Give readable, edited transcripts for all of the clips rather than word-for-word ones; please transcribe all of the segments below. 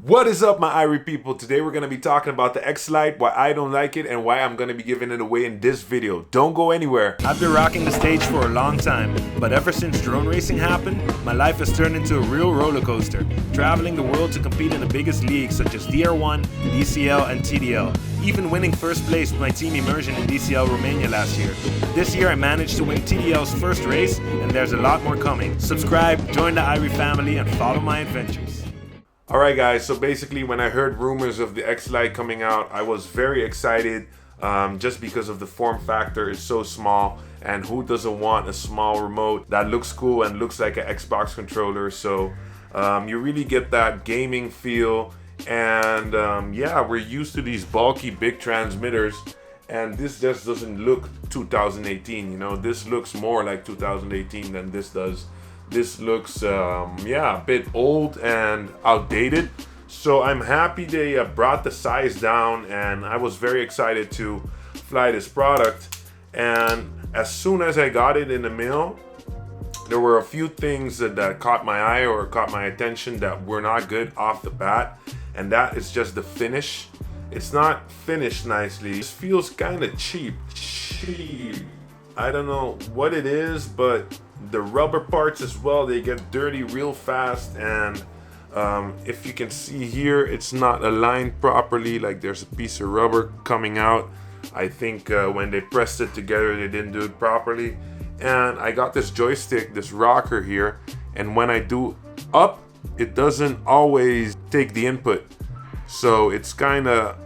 What is up, my Irie people? Today we're going to be talking about the X-Lite, why I don't like it, and why I'm going to be giving it away in this video. Don't go anywhere. I've been rocking the stage for a long time, but ever since drone racing happened, my life has turned into a real roller coaster, traveling the world to compete in the biggest leagues such as DR1, DCL, and TDL, even winning first place with my team immersion in DCL Romania last year. This year I managed to win TDL's first race, and there's a lot more coming. Subscribe, join the Irie family, and follow my adventures. Alright guys, so basically when I heard rumors of the X-Lite coming out, I was very excited just because of the form factor. It's so small, and who doesn't want a small remote that looks cool and looks like an Xbox controller. So you really get that gaming feel, and yeah, we're used to these bulky big transmitters, and this just doesn't look 2018, you know. This looks more like 2018 than this does. This looks, yeah, a bit old and outdated. So I'm happy they brought the size down, and I was very excited to fly this product. And as soon as I got it in the mail, there were a few things that caught my eye or caught my attention that were not good off the bat. And that is just the finish. It's not finished nicely. It feels kind of cheap. I don't know what it is, but the rubber parts as well, they get dirty real fast. And if you can see here, it's not aligned properly. Like there's a piece of rubber coming out. I think when they pressed it together, they didn't do it properly. And I got this joystick, this rocker here, and when I do up, it doesn't always take the input. So it's kind of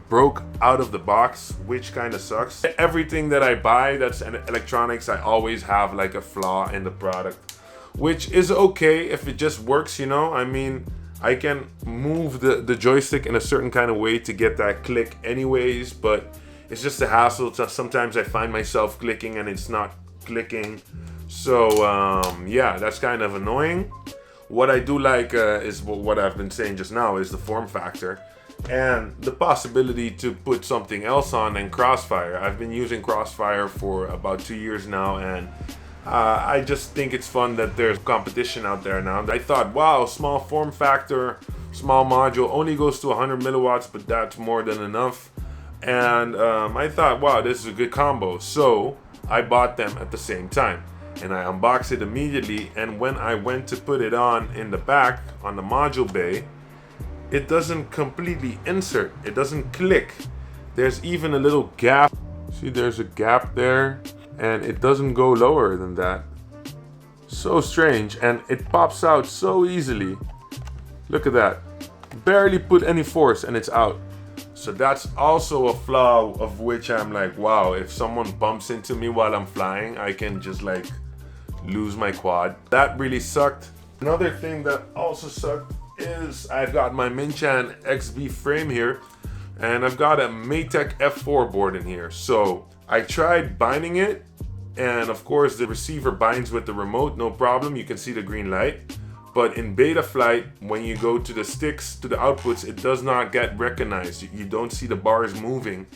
broke out of the box, which kind of sucks. Everything that I buy that's electronics, I always have like a flaw in the product, which is okay if it just works, you know. I mean, I can move the joystick in a certain kind of way to get that click anyways, but it's just a hassle. Sometimes I find myself clicking and it's not clicking. So yeah, that's kind of annoying. What I do like is what I've been saying just now, is the form factor and the possibility to put something else on than Crossfire. I've been using Crossfire for about 2 years now, and I just think it's fun that there's competition out there now. I thought, wow, small form factor, small module, only goes to 100 milliwatts, but that's more than enough. And I thought, wow, this is a good combo. So I bought them at the same time, and I unboxed it immediately. And when I went to put it on in the back on the module bay, it doesn't completely insert. It doesn't click. There's even a little gap. See, there's a gap there, and it doesn't go lower than that. So strange, and it pops out so easily. Look at that. Barely put any force and it's out. So that's also a flaw of which I'm like, wow, if someone bumps into me while I'm flying, I can just like lose my quad. That really sucked. Another thing that also sucked is I've got my Minchan XB frame here, and I've got a Maytech F4 board in here. So I tried binding it, and of course the receiver binds with the remote, no problem. You can see the green light. But in beta flight, when you go to the sticks, to the outputs, it does not get recognized. You don't see the bars moving.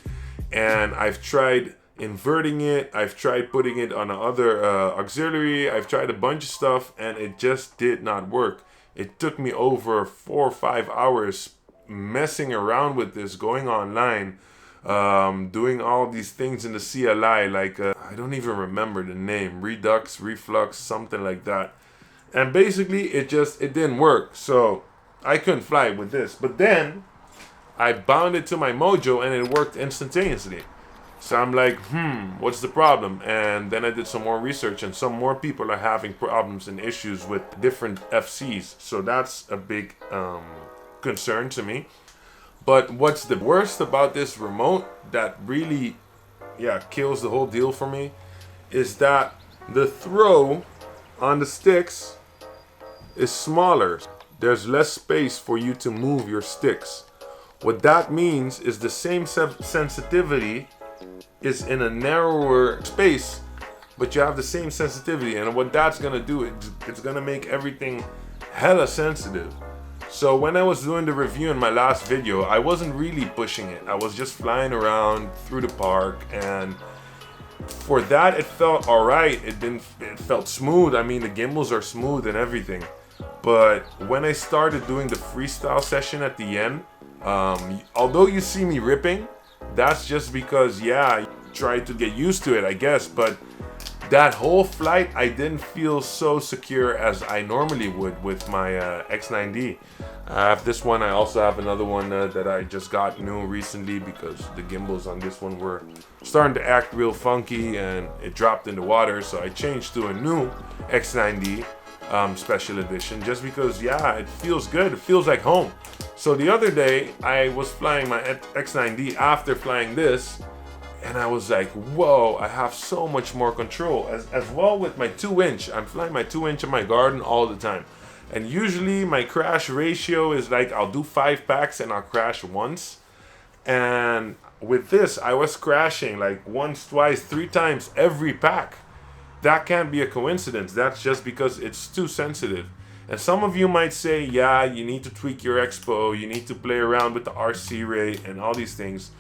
And I've tried inverting it. I've tried putting it on another auxiliary. I've tried a bunch of stuff, and it just did not work. It took me over 4 or 5 hours messing around with this, going online, doing all these things in the CLI, like I don't even remember the name, Redux, Reflux, something like that. And basically it didn't work. So I couldn't fly with this. But then I bound it to my Mojo and it worked instantaneously. So I'm like, what's the problem? And then I did some more research, and some more people are having problems and issues with different FCs. So that's a big concern to me. But what's the worst about this remote that really, yeah, kills the whole deal for me is that the throw on the sticks is smaller. There's less space for you to move your sticks. What that means is the same sensitivity is in a narrower space, but you have the same sensitivity. And what that's gonna do, it's gonna make everything hella sensitive. So when I was doing the review in my last video, I wasn't really pushing it. I was just flying around through the park, and for that it felt alright. It felt smooth. I mean, the gimbals are smooth and everything. But when I started doing the freestyle session at the end, although you see me ripping, that's just because, yeah, I tried to get used to it, I guess. But that whole flight, I didn't feel so secure as I normally would with my X9D. I have this one. I also have another one that I just got new recently because the gimbals on this one were starting to act real funky and it dropped in the water. So I changed to a new X9D special edition just because, yeah, it feels good. It feels like home. So the other day I was flying my X9D after flying this, and I was like, whoa, I have so much more control. As well with my 2-inch. I'm flying my 2-inch in my garden all the time. And usually my crash ratio is like, I'll do 5 packs and I'll crash once. And with this, I was crashing like once, twice, 3 times every pack. That can't be a coincidence. That's just because it's too sensitive. And some of you might say, yeah, you need to tweak your expo. You need to play around with the RC rate and all these things.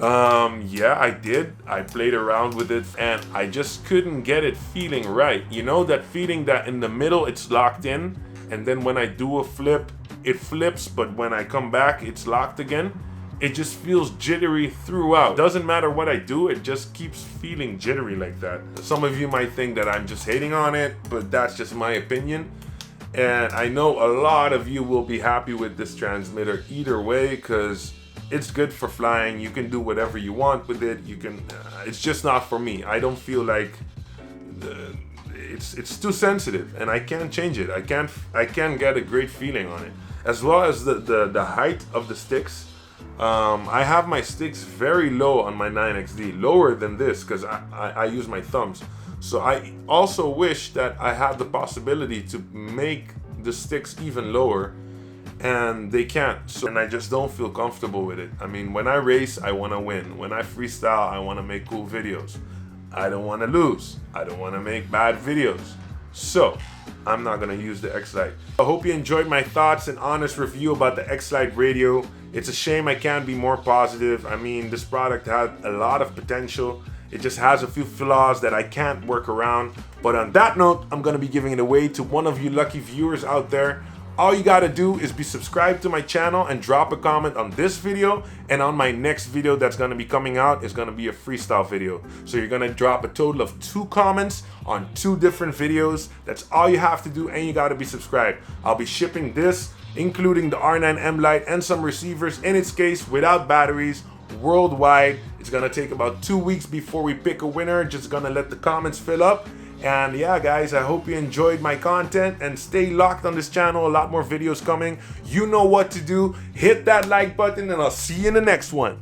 Yeah, I did. I played around with it and I just couldn't get it feeling right. You know that feeling that in the middle it's locked in, and then when I do a flip, it flips, but when I come back, it's locked again. It just feels jittery throughout. Doesn't matter what I do, it just keeps feeling jittery like that. Some of you might think that I'm just hating on it, but that's just my opinion. And I know a lot of you will be happy with this transmitter either way, because it's good for flying. You can do whatever you want with it. You can. It's just not for me. I don't feel like it's too sensitive, and I can't change it. I can't get a great feeling on it. As well as the height of the sticks. I have my sticks very low on my 9XD, lower than this because I use my thumbs. So I also wish that I had the possibility to make the sticks even lower. And they can't, and I just don't feel comfortable with it. I mean, when I race, I want to win. When I freestyle, I want to make cool videos. I don't want to lose. I don't want to make bad videos. So, I'm not going to use the X-Lite. I hope you enjoyed my thoughts and honest review about the X-Lite radio. It's a shame I can't be more positive. I mean, this product had a lot of potential. It just has a few flaws that I can't work around. But on that note, I'm going to be giving it away to one of you lucky viewers out there. All you gotta do is be subscribed to my channel and drop a comment on this video, and on my next video that's gonna be coming out is gonna be a freestyle video. So you're gonna drop a total of 2 comments on 2 different videos. That's all you have to do, and you gotta be subscribed. I'll be shipping this, including the R9M Lite and some receivers in its case without batteries, worldwide. It's gonna take about 2 weeks before we pick a winner. Just gonna let the comments fill up. And yeah, guys, I hope you enjoyed my content, and stay locked on this channel. A lot more videos coming. You know what to do. Hit that like button, and I'll see you in the next one.